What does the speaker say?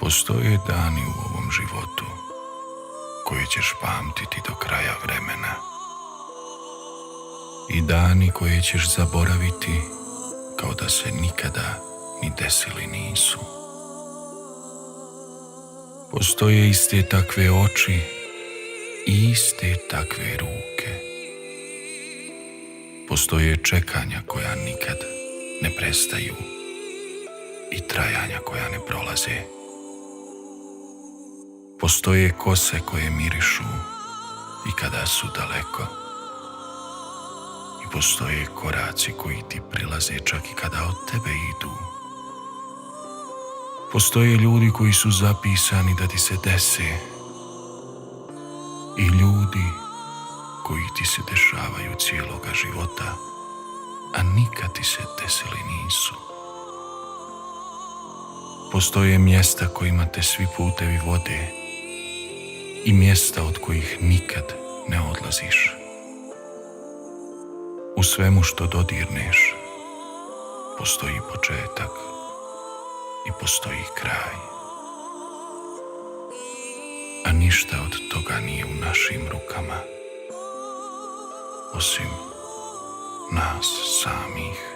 Postoje dani u ovom životu koje ćeš pamtiti do kraja vremena i dani koje ćeš zaboraviti kao da se nikada ni desili nisu. Postoje iste takve oči i iste takve ruke. Postoje čekanja koja nikad ne prestaju i trajanja koja ne prolaze. Postoje kose koje mirišu i kada su daleko. I postoje koraci koji ti prilaze čak i kada od tebe idu. Postoje ljudi koji su zapisani da ti se dese i ljudi koji ti se dešavaju cijeloga života, a nikad ti se desili nisu. Postoje mjesta kojima te svi putevi vode i mjesta od kojih nikad ne odlaziš. U svemu što dodirneš postoji početak i postoji kraj. A ništa od toga nije u našim rukama, osim nas samih.